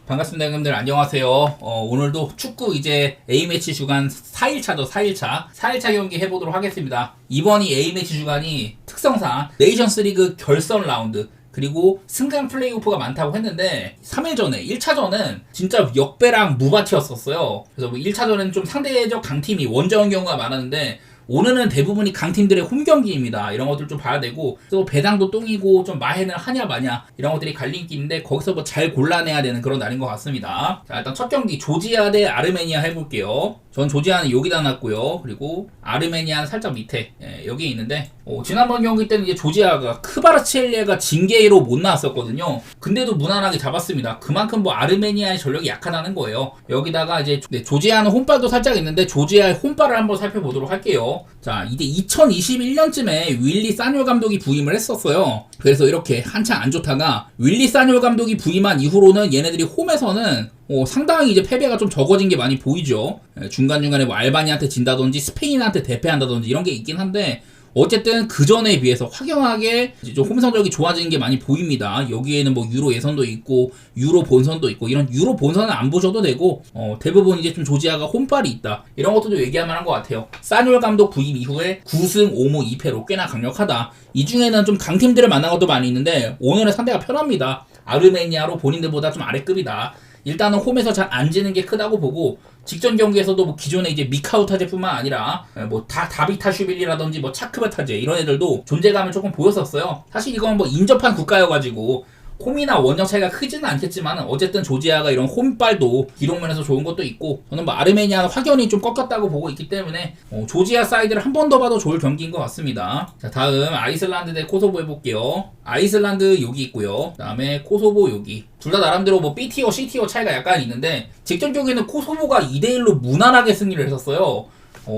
반갑습니다, 형님들. 안녕하세요. 오늘도 축구 이제 A매치 주간 4일차죠, 4일차 경기 해보도록 하겠습니다. 이번이 A매치 주간이 특성상 네이션스 리그 결선 라운드, 그리고 승강 플레이오프가 많다고 했는데 3일 전에 1차전은 진짜 역배랑 무바티였었어요. 그래서 뭐 1차전에는 좀 상대적 강팀이 원정인 경우가 많았는데 오늘은 대부분이 강팀들의 홈경기입니다. 이런 것들 좀 봐야 되고, 또 배당도 똥이고 좀 마해는 하냐 마냐 이런 것들이 갈림길인데 거기서 뭐 잘 골라내야 되는 그런 날인 것 같습니다. 자, 일단 첫 경기 조지아 대 아르메니아 해볼게요. 전 조지아는 여기다 놨고요. 그리고 아르메니아는 살짝 밑에 여기 있는데, 지난번 경기 때는 이제 조지아가 크바르츠엘리아가 징계로 못 나왔었거든요. 근데도 무난하게 잡았습니다. 그만큼 뭐 아르메니아의 전력이 약하다는 거예요. 여기다가 이제 조지아는 홈발도 살짝 있는데 조지아의 홈발을 한번 살펴보도록 할게요. 자, 이제 2021년쯤에 윌리 사뉴얼 감독이 부임을 했었어요. 그래서 이렇게 한창 안 좋다가 윌리 사뉴얼 감독이 부임한 이후로는 얘네들이 홈에서는 상당히 이제 패배가 좀 적어진 게 많이 보이죠. 중간중간에 뭐 알바니아한테 진다든지 스페인한테 대패한다든지 이런 게 있긴 한데, 어쨌든 그 전에 비해서 확연하게 좀 홈 성적이 좋아지는 게 많이 보입니다. 여기에는 뭐 유로 예선도 있고 유로 본선도 있고, 이런 유로 본선은 안 보셔도 되고, 대부분 이제 좀 조지아가 홈발이 있다 이런 것도 얘기할 만한 것 같아요. 사뉴얼 감독 부임 이후에 9승 5무 2패로 꽤나 강력하다. 이 중에는 좀 강팀들을 만난 것도 많이 있는데 오늘은 상대가 편합니다. 아르메니아로 본인들보다 좀 아래급이다. 일단은 홈에서 잘 안 지는 게 크다고 보고, 직전 경기에서도 뭐 기존에 이제 미카우타제뿐만 아니라 뭐 다비타슈빌리라든지 뭐 차크베타제 이런 애들도 존재감을 조금 보였었어요. 사실 이건 뭐 인접한 국가여가지고 홈이나 원정 차이가 크지는 않겠지만, 어쨌든 조지아가 이런 홈발도 기록면에서 좋은 것도 있고, 저는 뭐 아르메니아는 확연히 좀 꺾였다고 보고 있기 때문에 조지아 사이드를 한 번 더 봐도 좋을 경기인 것 같습니다. 자, 다음 아이슬란드 대 코소보 해볼게요. 아이슬란드 여기 있고요. 그 다음에 코소보 여기. 둘 다 나름대로 뭐 B티어, C티어 차이가 약간 있는데, 직전 경기에는 코소보가 2대1로 무난하게 승리를 했었어요.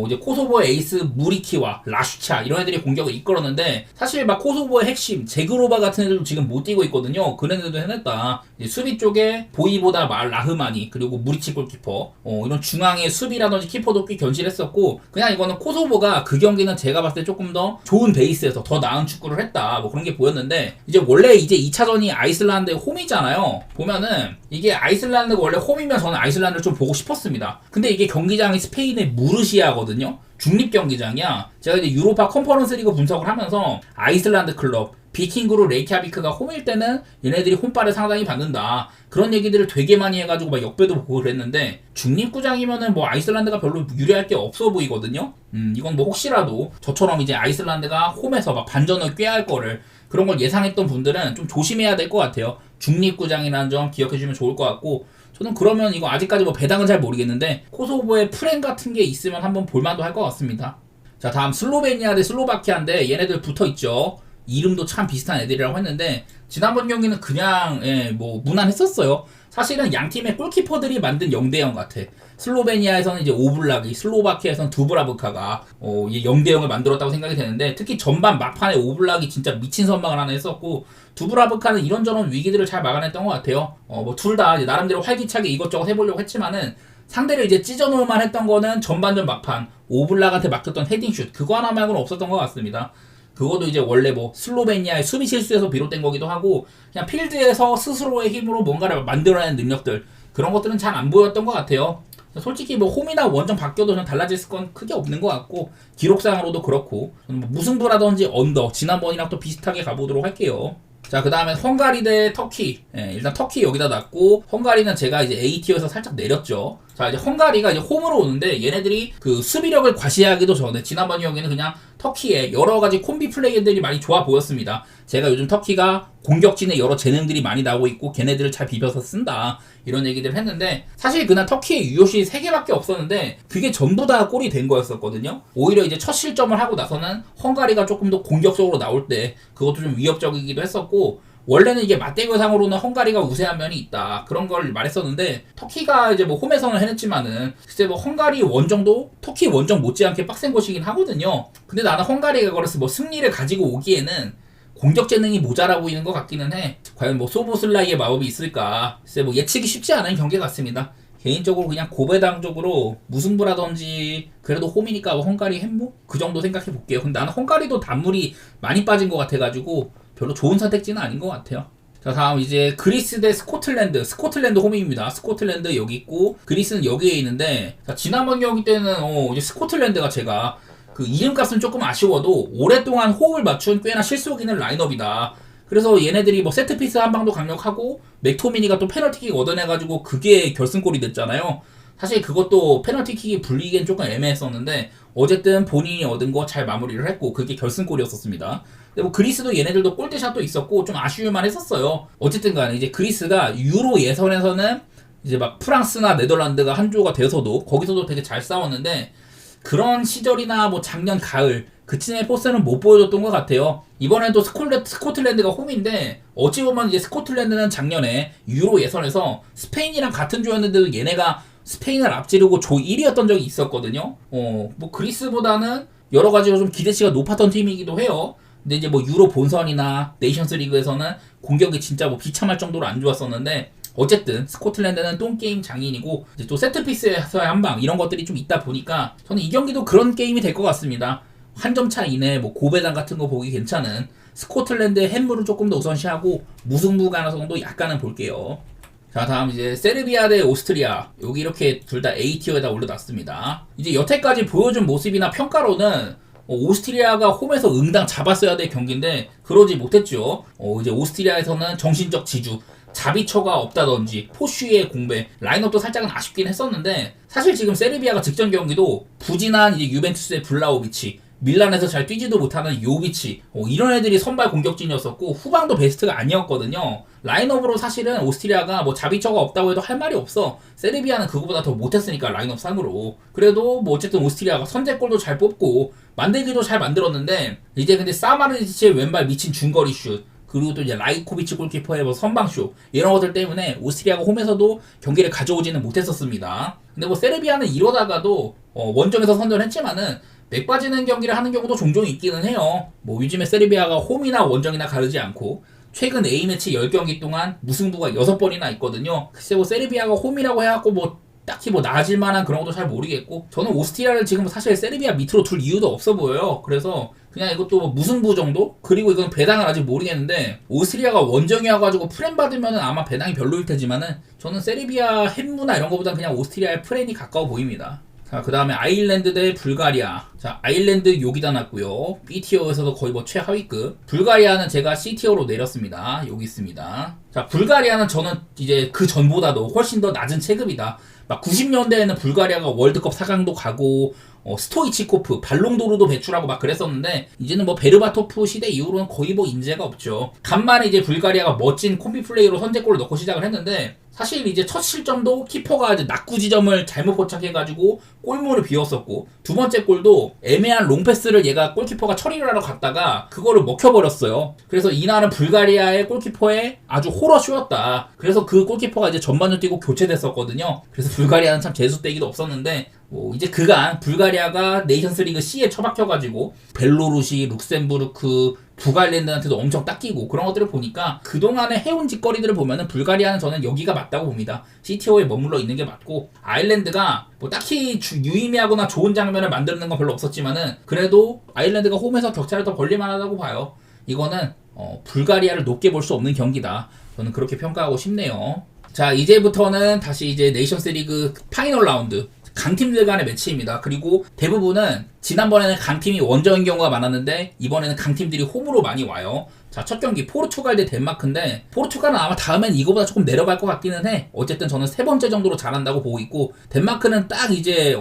이제 코소보의 에이스 무리키와 라슈차 이런 애들이 공격을 이끌었는데, 사실 막 코소보의 핵심 제그로바 같은 애들도 지금 못 뛰고 있거든요. 그런 애들도 해냈다. 이제 수비 쪽에 보이보다 라흐마니, 그리고 무리치 골키퍼, 이런 중앙의 수비라든지 키퍼도 꽤 견실했었고, 그냥 이거는 코소보가 그 경기는 제가 봤을 때 조금 더 좋은 베이스에서 더 나은 축구를 했다, 뭐 그런 게 보였는데, 이제 원래 이제 2차전이 아이슬란드의 홈이잖아요. 보면은 이게 아이슬란드가 원래 홈이면 저는 아이슬란드를 좀 보고 싶었습니다. 근데 이게 경기장이 스페인의 무르시아거든요. 중립 경기장이야. 제가 이제 유로파 컨퍼런스 리그 분석을 하면서 아이슬란드 클럽 비킹그루 레이캬비크가 홈일 때는 얘네들이 홈발을 상당히 받는다, 그런 얘기들을 되게 많이 해가지고 막 역배도 보고 그랬는데, 중립구장이면은 뭐 아이슬란드가 별로 유리할 게 없어 보이거든요. 이건 뭐 혹시라도 저처럼 이제 아이슬란드가 홈에서 막 반전을 꾀할 거를, 그런 걸 예상했던 분들은 좀 조심해야 될 것 같아요. 중립구장이라는 점 기억해주면 좋을 것 같고, 저는 그러면 이거 아직까지 뭐 배당은 잘 모르겠는데 코소보의 프렌 같은 게 있으면 한번 볼만도 할 것 같습니다. 자, 다음 슬로베니아 대 슬로바키아인데 얘네들 붙어있죠. 이름도 참 비슷한 애들이라고 했는데, 지난번 경기는 그냥 뭐 무난했었어요. 사실은 양 팀의 골키퍼들이 만든 0대0 같아. 슬로베니아에서는 이제 오블락이, 슬로바키아에서는 두브라브카가 0대0을 만들었다고 생각이 되는데, 특히 전반 막판에 오블락이 진짜 미친 선방을 하나 했었고, 두브라브카는 이런저런 위기들을 잘 막아냈던 것 같아요. 뭐 둘 다 나름대로 활기차게 이것저것 해보려고 했지만은, 상대를 이제 찢어놓을만 했던 거는 전반전 막판 오블락한테 맡겼던 헤딩슛, 그거 하나 말고는 없었던 것 같습니다. 그것도 이제 원래 뭐 슬로베니아의 수비 실수에서 비롯된 거기도 하고, 그냥 필드에서 스스로의 힘으로 뭔가를 만들어내는 능력들, 그런 것들은 잘 안 보였던 것 같아요. 솔직히 뭐 홈이나 원정 바뀌어도 좀 달라질 건 크게 없는 것 같고, 기록상으로도 그렇고, 뭐 무승부라든지 언더, 지난번이랑 또 비슷하게 가보도록 할게요. 자, 그 다음에 헝가리 대 터키. 일단 터키 여기다 놨고, 헝가리는 제가 이제 A티어에서 살짝 내렸죠. 자, 이제 헝가리가 이제 홈으로 오는데, 얘네들이 그 수비력을 과시하기도 전에 지난번 경기는 그냥 터키의 여러 가지 콤비 플레이들이 많이 좋아 보였습니다. 제가 요즘 터키가 공격진에 여러 재능들이 많이 나오고 있고 걔네들을 잘 비벼서 쓴다, 이런 얘기들을 했는데, 사실 그날 터키의 유효시 3개밖에 없었는데 그게 전부 다 골이 된 거였었거든요. 오히려 이제 첫 실점을 하고 나서는 헝가리가 조금 더 공격적으로 나올 때 그것도 좀 위협적이기도 했었고, 원래는 이게 맞대결상으로는 헝가리가 우세한 면이 있다, 그런 걸 말했었는데, 터키가 이제 뭐 홈에서는 해냈지만은 글쎄 뭐 헝가리 원정도 터키 원정 못지않게 빡센 곳이긴 하거든요. 근데 나는 헝가리가 그래서 뭐 승리를 가지고 오기에는 공격 재능이 모자라 보이는 것 같기는 해. 과연 뭐 소보슬라이의 마법이 있을까? 글쎄 뭐 예측이 쉽지 않은 경기 같습니다. 개인적으로 그냥 고배당적으로 무승부라든지, 그래도 홈이니까 뭐 헝가리 햄무? 그 정도 생각해 볼게요. 근데 나는 헝가리도 단물이 많이 빠진 것 같아가지고 별로 좋은 선택지는 아닌 것 같아요. 자, 다음 이제 그리스 대 스코틀랜드. 스코틀랜드 홈입니다. 스코틀랜드 여기 있고 그리스는 여기에 있는데, 자, 지난번 경기 때는 이제 스코틀랜드가 제가 그 이름값은 조금 아쉬워도 오랫동안 호흡을 맞춘 꽤나 실속 있는 라인업이다. 그래서 얘네들이 뭐 세트피스 한 방도 강력하고 맥토미니가 또 페널티킥 얻어내가지고 그게 결승골이 됐잖아요. 사실 그것도 페널티킥이 불리기엔 조금 애매했었는데 어쨌든 본인이 얻은 거 잘 마무리를 했고 그게 결승골이었었습니다. 근데 뭐 그리스도 얘네들도 골대샷도 있었고 좀 아쉬울만 했었어요. 어쨌든 간에 이제 그리스가 유로 예선에서는 이제 막 프랑스나 네덜란드가 한 조가 돼서도 거기서도 되게 잘 싸웠는데, 그런 시절이나 뭐 작년 가을 그 팀의 포스는 못 보여줬던 것 같아요. 이번엔 또 스코틀랜드가 홈인데, 어찌 보면 이제 스코틀랜드는 작년에 유로 예선에서 스페인이랑 같은 조였는데도 얘네가 스페인을 앞지르고 조 1위였던 적이 있었거든요. 뭐 그리스보다는 여러 가지로 좀 기대치가 높았던 팀이기도 해요. 근데 이제 뭐 유로 본선이나 네이션스 리그에서는 공격이 진짜 뭐 비참할 정도로 안 좋았었는데, 어쨌든 스코틀랜드는 똥게임 장인이고 이제 또 세트피스에서의 한방 이런 것들이 좀 있다 보니까 저는 이 경기도 그런 게임이 될 것 같습니다. 한 점 차 이내 뭐 고배당 같은 거 보기 괜찮은 스코틀랜드의 햄물을 조금 더 우선시하고 무승부 가능성도 약간은 볼게요. 자, 다음 이제 세르비아 대 오스트리아. 여기 이렇게 둘 다 A티어에다 올려놨습니다. 이제 여태까지 보여준 모습이나 평가로는 오스트리아가 홈에서 응당 잡았어야 될 경기인데 그러지 못했죠. 이제 오스트리아에서는 정신적 지주, 자비처가 없다든지 포슈의 공배, 라인업도 살짝은 아쉽긴 했었는데, 사실 지금 세르비아가 직전 경기도 부진한 이제 유벤투스의 블라우비치, 밀란에서 잘 뛰지도 못하는 요비치, 이런 애들이 선발 공격진이었었고 후방도 베스트가 아니었거든요. 라인업으로 사실은 오스트리아가 뭐 자비처가 없다고 해도 할 말이 없어. 세르비아는 그거보다 더 못했으니까 라인업 상으로. 그래도 뭐 어쨌든 오스트리아가 선제골도 잘 뽑고 만들기도 잘 만들었는데, 이제 근데 사마르니치의 왼발 미친 중거리 슛, 그리고 또 이제 라이코비치 골키퍼의 뭐 선방쇼 이런 것들 때문에 오스트리아가 홈에서도 경기를 가져오지는 못했었습니다. 근데 뭐 세르비아는 이러다가도 원정에서 선전했지만은 맥 빠지는 경기를 하는 경우도 종종 있기는 해요. 뭐 요즘에 세르비아가 홈이나 원정이나 가르지 않고 최근 A매치 10경기 동안 무승부가 6번이나 있거든요. 글쎄 뭐 세르비아가 홈이라고 해갖고 뭐 딱히 뭐 나아질 만한 그런 것도 잘 모르겠고, 저는 오스트리아를 지금 사실 세르비아 밑으로 둘 이유도 없어 보여요. 그래서 그냥 이것도 뭐 무승부 정도? 그리고 이건 배당을 아직 모르겠는데, 오스트리아가 원정이어가지고 프렌 받으면은 아마 배당이 별로일 테지만은 저는 세르비아 햄무나 이런 거보단 그냥 오스트리아의 프렌이 가까워 보입니다. 자, 그 다음에 아일랜드 대 불가리아. 자, 아일랜드 여기다 놨고요. B티어에서도 거의 뭐 최하위급. 불가리아는 제가 C티어로 내렸습니다. 여기 있습니다. 자, 불가리아는 저는 이제 그 전보다도 훨씬 더 낮은 체급이다. 막 90년대에는 불가리아가 월드컵 4강도 가고 스토이치코프, 발롱도르도 배출하고 막 그랬었는데, 이제는 뭐 베르바토프 시대 이후로는 거의 뭐 인재가 없죠. 간만에 이제 불가리아가 멋진 콤비 플레이로 선제골을 넣고 시작을 했는데, 사실 이제 첫 실점도 키퍼가 이제 낙구 지점을 잘못 포착해가지고 골문을 비웠었고, 두 번째 골도 애매한 롱패스를 얘가 골키퍼가 처리를 하러 갔다가 그거를 먹혀버렸어요. 그래서 이날은 불가리아의 골키퍼의 아주 호러쇼였다. 그래서 그 골키퍼가 이제 전반전 뛰고 교체됐었거든요. 그래서 불가리아는 참 재수대기도 없었는데, 뭐 이제 그간 불가리아가 네이션스리그 C에 처박혀가지고 벨로루시, 룩셈부르크, 북아일랜드한테도 엄청 닦이고 그런 것들을 보니까 그동안의 해온 짓거리들을 보면은 불가리아는 저는 여기가 맞다고 봅니다. C티어에 머물러 있는 게 맞고, 아일랜드가 뭐 딱히 유의미하거나 좋은 장면을 만드는 건 별로 없었지만은 그래도 아일랜드가 홈에서 격차를 더 벌릴만하다고 봐요. 이거는 불가리아를 높게 볼 수 없는 경기다. 저는 그렇게 평가하고 싶네요. 자, 이제부터는 다시 이제 네이션스리그 파이널 라운드, 강팀들 간의 매치입니다. 그리고 대부분은 지난번에는 강팀이 원정인 경우가 많았는데 이번에는 강팀들이 홈으로 많이 와요. 자, 첫 경기 포르투갈 대 덴마크인데, 포르투갈은 아마 다음엔 이거보다 조금 내려갈 것 같기는 해. 어쨌든 저는 세 번째 정도로 잘한다고 보고 있고, 덴마크는 딱 이제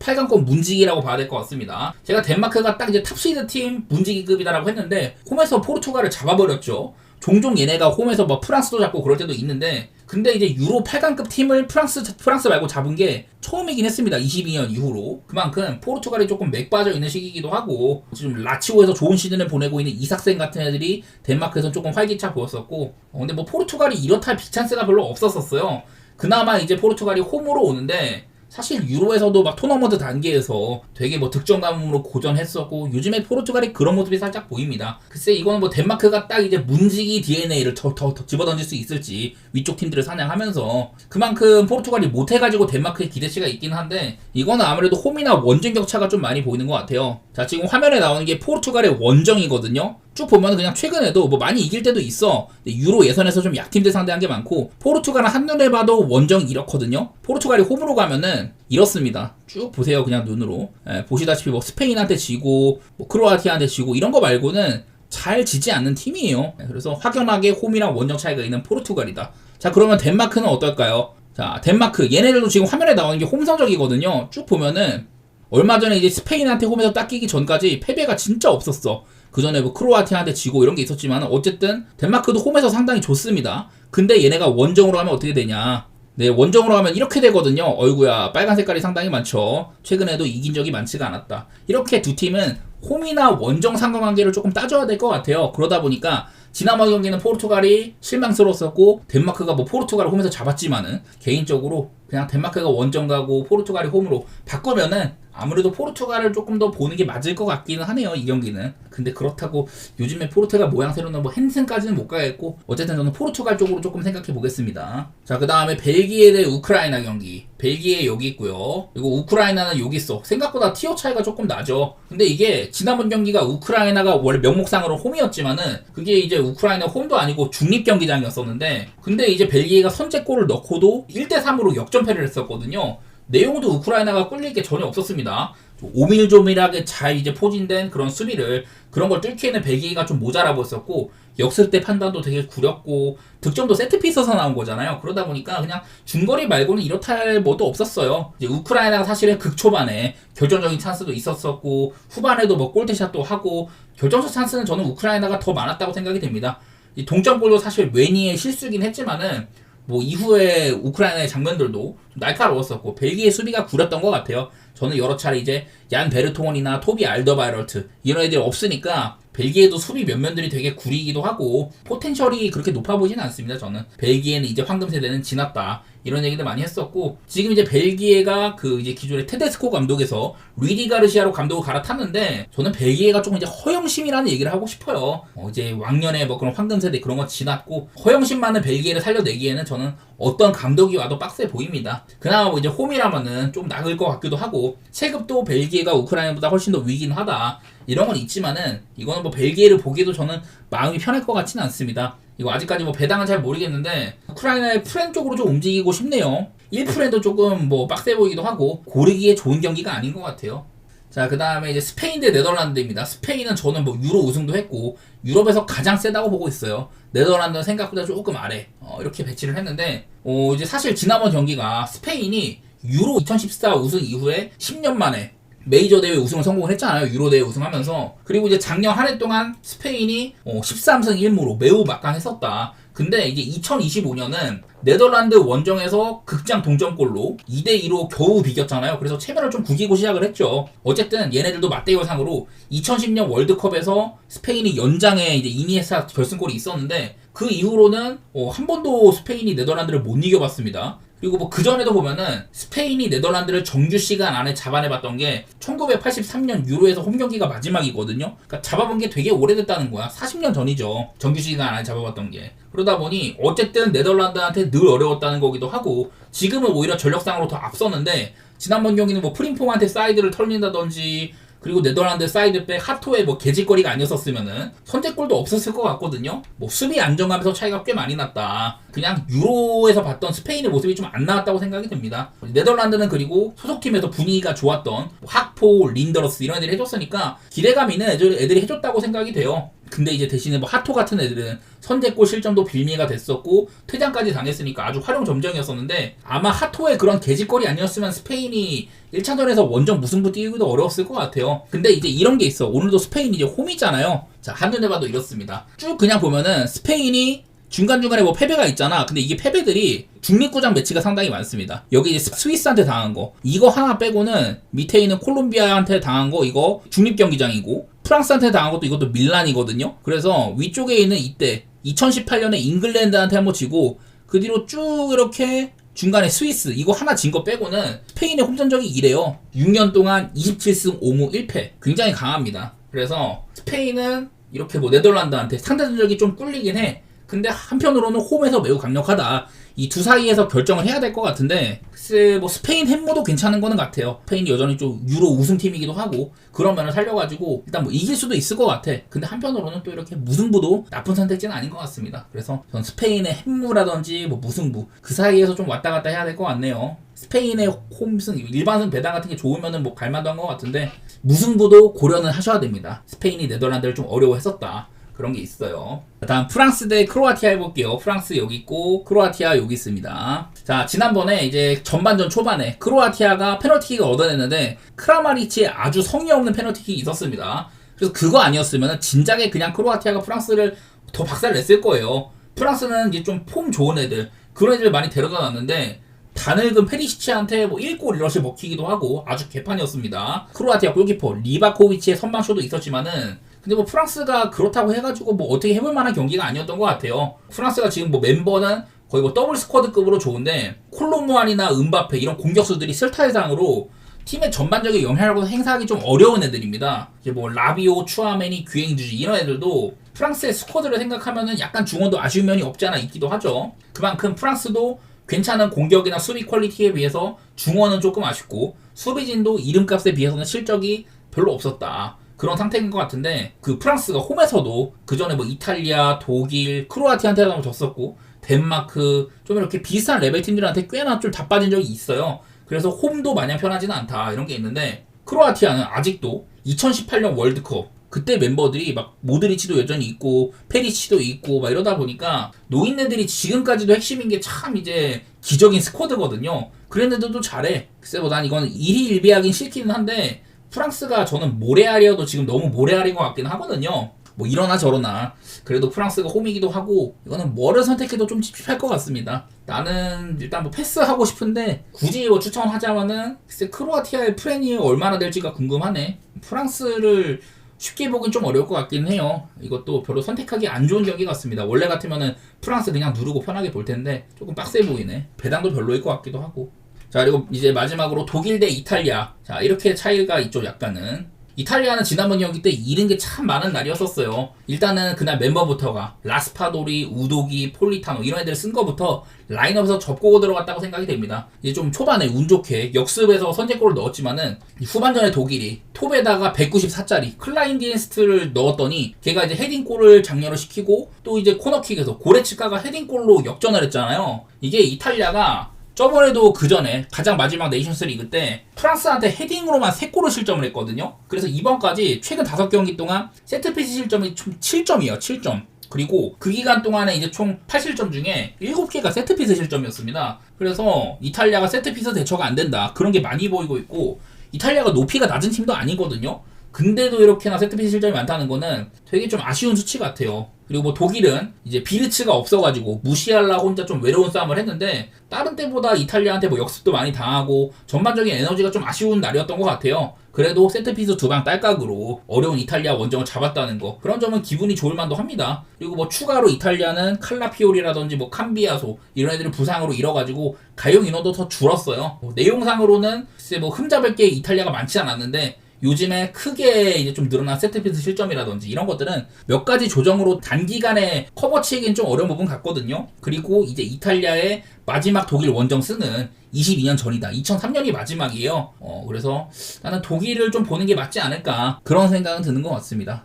8강권 문지기라고 봐야 될 것 같습니다. 제가 덴마크가 딱 이제 탑시드 팀 문지기급이다라고 했는데 홈에서 포르투갈을 잡아버렸죠. 종종 얘네가 홈에서 뭐 프랑스도 잡고 그럴 때도 있는데, 근데 이제 유로 8강급 팀을 프랑스 말고 잡은 게 처음이긴 했습니다. 22년 이후로. 그만큼 포르투갈이 조금 맥 빠져 있는 시기이기도 하고, 지금 라치오에서 좋은 시즌을 보내고 있는 이삭센 같은 애들이 덴마크에서 조금 활기차 보였었고, 근데 뭐 포르투갈이 이렇다 빅찬스가 별로 없었었어요. 그나마 이제 포르투갈이 홈으로 오는데, 사실 유로에서도 막 토너먼트 단계에서 되게 뭐 득점 가뭄으로 고전했었고, 요즘에 포르투갈이 그런 모습이 살짝 보입니다. 글쎄 이거는 뭐 덴마크가 딱 이제 문지기 DNA를 더 집어던질 수 있을지, 위쪽 팀들을 사냥하면서. 그만큼 포르투갈이 못해가지고 덴마크의 기대치가 있긴 한데, 이거는 아무래도 홈이나 원정 격차가 좀 많이 보이는 것 같아요. 자, 지금 화면에 나오는 게 포르투갈의 원정이거든요. 쭉 보면 그냥 최근에도 뭐 많이 이길 때도 있어. 유로 예선에서 좀 약팀들 상대한 게 많고, 포르투갈은 한눈에 봐도 원정 이렇거든요. 포르투갈이 홈으로 가면은 이렇습니다. 쭉 보세요, 그냥 눈으로. 보시다시피 뭐 스페인한테 지고 뭐 크로아티아한테 지고 이런 거 말고는 잘 지지 않는 팀이에요. 그래서 확연하게 홈이랑 원정 차이가 있는 포르투갈이다. 자, 그러면 덴마크는 어떨까요? 자, 덴마크 얘네들도 지금 화면에 나오는 게 홈 성적이거든요. 쭉 보면은 얼마 전에 이제 스페인한테 홈에서 닦이기 전까지 패배가 진짜 없었어. 그 전에 뭐 크로아티아한테 지고 이런 게 있었지만 어쨌든 덴마크도 홈에서 상당히 좋습니다. 근데 얘네가 원정으로 하면 어떻게 되냐? 네, 원정으로 하면 이렇게 되거든요. 어이구야, 빨간 색깔이 상당히 많죠. 최근에도 이긴 적이 많지가 않았다. 이렇게 두 팀은 홈이나 원정 상관관계를 조금 따져야 될 것 같아요. 그러다 보니까 지난번 경기는 포르투갈이 실망스러웠었고, 덴마크가 뭐 포르투갈을 홈에서 잡았지만은 개인적으로 그냥 덴마크가 원정 가고 포르투갈이 홈으로 바꾸면은 아무래도 포르투갈을 조금 더 보는 게 맞을 것 같기는 하네요, 이 경기는. 근데 그렇다고 요즘에 포르투갈 모양새로는 뭐 핸슨까지는 못 가겠고, 어쨌든 저는 포르투갈 쪽으로 조금 생각해 보겠습니다. 자, 그 다음에 벨기에 대 우크라이나 경기. 벨기에 여기 있고요. 그리고 우크라이나는 여기 있어. 생각보다 티어 차이가 조금 나죠. 근데 이게 지난번 경기가 우크라이나가 원래 명목상으로 홈이었지만은 그게 이제 우크라이나 홈도 아니고 중립 경기장이었었는데, 근데 이제 벨기에가 선제골을 넣고도 1대3으로 역전패를 했었거든요. 내용도 우크라이나가 꿀릴 게 전혀 없었습니다. 오밀조밀하게 잘 이제 포진된 그런 수비를, 그런 걸 뚫기에는 벨기에가 좀 모자라 보였었고, 역습대 판단도 되게 구렸고, 득점도 세트피스에서 나온 거잖아요. 그러다 보니까 그냥 중거리 말고는 이렇다 할 뭐도 없었어요. 이제 우크라이나가 사실은 극초반에 결정적인 찬스도 있었었고, 후반에도 뭐 골대샷도 하고, 결정적 찬스는 저는 우크라이나가 더 많았다고 생각이 됩니다. 이 동점골도 사실 웨니의 실수긴 했지만은 뭐 이후에 우크라이나의 장면들도 좀 날카로웠었고, 벨기에 수비가 구렸던 것 같아요. 저는 여러 차례 이제 얀 베르통원이나 토비 알더바이럴트 이런 애들이 없으니까 벨기에도 수비 면면들이 되게 구리기도 하고 포텐셜이 그렇게 높아 보이진 않습니다. 저는 벨기에는 이제 황금 세대는 지났다 이런 얘기들 많이 했었고, 지금 이제 벨기에가 그 이제 기존의 테데스코 감독에서 루이디 가르시아로 감독을 갈아탔는데, 저는 벨기에가 조금 이제 허영심이라는 얘기를 하고 싶어요. 이제 왕년에 뭐 그런 황금 세대 그런 거 지났고, 허영심 많은 벨기에를 살려내기에는 저는 어떤 감독이 와도 빡세 보입니다. 그나마 뭐 이제 홈이라면은 좀 나을 것 같기도 하고, 체급도 벨기에가 우크라이나보다 훨씬 더 위긴 하다 이런 건 있지만은, 이거는 뭐 벨기에를 보기에도 저는 마음이 편할 것 같지는 않습니다. 이거 아직까지 뭐 배당은 잘 모르겠는데 우크라이나의 프렌 쪽으로 좀 움직이고 싶네요. 1프렌도 조금 뭐 빡세 보이기도 하고 고르기에 좋은 경기가 아닌 것 같아요. 자, 그 다음에 이제 스페인 대 네덜란드입니다. 스페인은 저는 뭐 유로 우승도 했고 유럽에서 가장 세다고 보고 있어요. 네덜란드는 생각보다 조금 아래 이렇게 배치를 했는데, 이제 사실 지난번 경기가 스페인이 유로 2014 우승 이후에 10년 만에 메이저 대회 우승을 성공을 했잖아요. 유로 대회 우승하면서. 그리고 이제 작년 한 해 동안 스페인이 13승 1무로 매우 막강했었다. 근데 이제 2025년은 네덜란드 원정에서 극장 동점골로 2대2로 겨우 비겼잖아요. 그래서 체면을 좀 구기고 시작을 했죠. 어쨌든 얘네들도 맞대결상으로 2010년 월드컵에서 스페인이 연장에 이제 이니에스타 결승골이 있었는데, 그 이후로는 한 번도 스페인이 네덜란드를 못 이겨봤습니다. 그리고 뭐 그전에도 보면은 스페인이 네덜란드를 정규 시간 안에 잡아내봤던 게 1983년 유로에서 홈 경기가 마지막이거든요. 그러니까 잡아본 게 되게 오래됐다는 거야. 40년 전이죠. 정규 시간 안에 잡아봤던 게. 그러다 보니 어쨌든 네덜란드한테 늘 어려웠다는 거기도 하고, 지금은 오히려 전력상으로 더 앞섰는데, 지난번 경기는 뭐 프림퐁한테 사이드를 털린다든지, 그리고 네덜란드 사이드백 하토의 뭐 개짓거리가 아니었었으면은 선제골도 없었을 것 같거든요. 뭐 수비 안정감에서 차이가 꽤 많이 났다. 그냥 유로에서 봤던 스페인의 모습이 좀 안 나왔다고 생각이 듭니다. 네덜란드는 그리고 소속팀에서 분위기가 좋았던 학포, 린더러스 이런 애들이 해줬으니까 기대감 있는 애들이 해줬다고 생각이 돼요. 근데 이제 대신에 뭐 하토 같은 애들은 선제골 실점도 빌미가 됐었고 퇴장까지 당했으니까 아주 활용점정이었었는데, 아마 하토의 그런 개짓거리 아니었으면 스페인이 1차전에서 원정 무승부 뛰기도 어려웠을 것 같아요. 근데 이제 이런 게 있어. 오늘도 스페인이 이제 홈이잖아요. 자, 한눈에 봐도 이렇습니다. 쭉 그냥 보면은 스페인이 중간중간에 뭐 패배가 있잖아. 근데 이게 패배들이 중립구장 매치가 상당히 많습니다. 여기 이제 스위스한테 당한 거 이거 하나 빼고는, 밑에 있는 콜롬비아한테 당한 거 이거 중립경기장이고, 프랑스한테 당한 것도 이것도 밀란이거든요. 그래서 위쪽에 있는 이때 2018년에 잉글랜드한테 한번 지고, 그 뒤로 쭉 이렇게 중간에 스위스 이거 하나 진 거 빼고는 스페인의 홈전적이 이래요. 6년 동안 27승 5무 1패 굉장히 강합니다. 그래서 스페인은 이렇게 뭐 네덜란드한테 상대 전적이 좀 꿀리긴 해. 근데 한편으로는 홈에서 매우 강력하다 이 두 사이에서 결정을 해야 될 것 같은데, 글쎄 뭐 스페인 햄모도 괜찮은 거는 같아요. 스페인이 여전히 좀 유로 우승팀이기도 하고 그런 면을 살려가지고 일단 뭐 이길 수도 있을 것 같아. 근데 한편으로는 또 이렇게 무승부도 나쁜 선택지는 아닌 것 같습니다. 그래서 전 스페인의 햄무라든지 뭐 무승부 그 사이에서 좀 왔다 갔다 해야 될 것 같네요. 스페인의 홈승 일반승 배당 같은 게 좋으면은 뭐 갈만도 한 것 같은데 무승부도 고려는 하셔야 됩니다. 스페인이 네덜란드를 좀 어려워했었다. 그런 게 있어요. 다음 프랑스 대 크로아티아 해볼게요. 프랑스 여기 있고 크로아티아 여기 있습니다. 자, 지난번에 이제 전반전 초반에 크로아티아가 페널티킥을 얻어냈는데 크라마리치의 아주 성의 없는 페널티킥이 있었습니다. 그래서 그거 아니었으면 진작에 그냥 크로아티아가 프랑스를 더 박살 냈을 거예요. 프랑스는 이제 좀 폼 좋은 애들 그런 애들 많이 데려다 놨는데 다늙은 페리시치한테 뭐 1골 1러시 먹히기도 하고 아주 개판이었습니다. 크로아티아 골키퍼 리바코비치의 선방쇼도 있었지만은 근데 뭐 프랑스가 그렇다고 해가지고 뭐 어떻게 해볼 만한 경기가 아니었던 것 같아요. 프랑스가 지금 뭐 멤버는 거의 뭐 더블 스쿼드급으로 좋은데 콜로무안이나 은바페 이런 공격수들이 슬타일상으로 팀의 전반적인 영향력을 행사하기 좀 어려운 애들입니다. 이제 뭐 라비오, 추아메니, 귀행주지 이런 애들도 프랑스의 스쿼드를 생각하면은 약간 중원도 아쉬운 면이 없지 않아 있기도 하죠. 그만큼 프랑스도 괜찮은 공격이나 수비 퀄리티에 비해서 중원은 조금 아쉽고 수비진도 이름값에 비해서는 실적이 별로 없었다. 그런 상태인 것 같은데 그 프랑스가 홈에서도 그 전에 뭐 이탈리아, 독일, 크로아티아한테도 졌었고 덴마크 좀 이렇게 비슷한 레벨 팀들한테 꽤나 좀 자빠진 적이 있어요. 그래서 홈도 마냥 편하지는 않다 이런 게 있는데 크로아티아는 아직도 2018년 월드컵 그때 멤버들이 막 모드리치도 여전히 있고 페리치도 있고 막 이러다 보니까 노인네들이 지금까지도 핵심인 게 참 이제 기적인 스쿼드거든요. 그랬는데도 잘해. 글쎄 뭐 난 이건 일희일비하긴 싫기는 한데 프랑스가 저는 모래알이어도 지금 너무 모래알인 것 같긴 하거든요. 뭐 이러나 저러나 그래도 프랑스가 홈이기도 하고 이거는 뭐를 선택해도 좀 찝찝할 것 같습니다. 나는 일단 뭐 패스하고 싶은데 굳이 뭐 추천하자면은 글쎄 크로아티아의 프레니 얼마나 될지가 궁금하네. 프랑스를 쉽게 보긴 좀 어려울 것 같긴 해요. 이것도 별로 선택하기 안 좋은 경기 같습니다. 원래 같으면은 프랑스 그냥 누르고 편하게 볼 텐데 조금 빡세 보이네. 배당도 별로일 것 같기도 하고. 자, 그리고 이제 마지막으로 독일 대 이탈리아. 자, 이렇게 차이가 있죠, 약간은. 이탈리아는 지난번 경기 때 잃은 게 참 많은 날이었었어요. 일단은 그날 멤버부터가 라스파도리, 우도기, 폴리타노 이런 애들 쓴 거부터 라인업에서 접고 들어갔다고 생각이 됩니다. 이제 좀 초반에 운 좋게 역습에서 선제골을 넣었지만은 후반전에 독일이 톱에다가 194짜리 클라인디엔스트를 넣었더니 걔가 이제 헤딩골을 장려를 시키고 또 이제 코너킥에서 고레츠카가 헤딩골로 역전을 했잖아요. 이게 이탈리아가 저번에도 그 전에 가장 마지막 네이션스 리그 때 프랑스한테 헤딩으로만 3골을 실점을 했거든요. 그래서 이번까지 최근 5경기 동안 세트피스 실점이 총 7점이에요. 7점. 그리고 그 기간 동안에 이제 총 8실점 중에 7개가 세트피스 실점이었습니다. 그래서 이탈리아가 세트피스 대처가 안 된다. 그런 게 많이 보이고 있고 이탈리아가 높이가 낮은 팀도 아니거든요. 근데도 이렇게나 세트피스 실점이 많다는 거는 되게 좀 아쉬운 수치 같아요. 그리고 뭐 독일은 이제 비르츠가 없어가지고 무시할라 혼자 좀 외로운 싸움을 했는데 다른 때보다 이탈리아한테 뭐 역습도 많이 당하고 전반적인 에너지가 좀 아쉬운 날이었던 것 같아요. 그래도 세트피스 2방 딸깍으로 어려운 이탈리아 원정을 잡았다는 거 그런 점은 기분이 좋을 만도 합니다. 그리고 뭐 추가로 이탈리아는 칼라피오리라든지 뭐 캄비아소 이런 애들을 부상으로 잃어가지고 가용 인원도 더 줄었어요. 뭐 내용상으로는 글쎄 뭐 흠잡을 게 이탈리아가 많지 않았는데 요즘에 크게 이제 좀 늘어난 세트피스 실점이라든지 이런 것들은 몇 가지 조정으로 단기간에 커버치기는 좀 어려운 부분 같거든요. 그리고 이제 이탈리아의 마지막 독일 원정 승은 22년 전이다. 2003년이 마지막이에요. 그래서 나는 독일을 좀 보는 게 맞지 않을까 그런 생각은 드는 것 같습니다.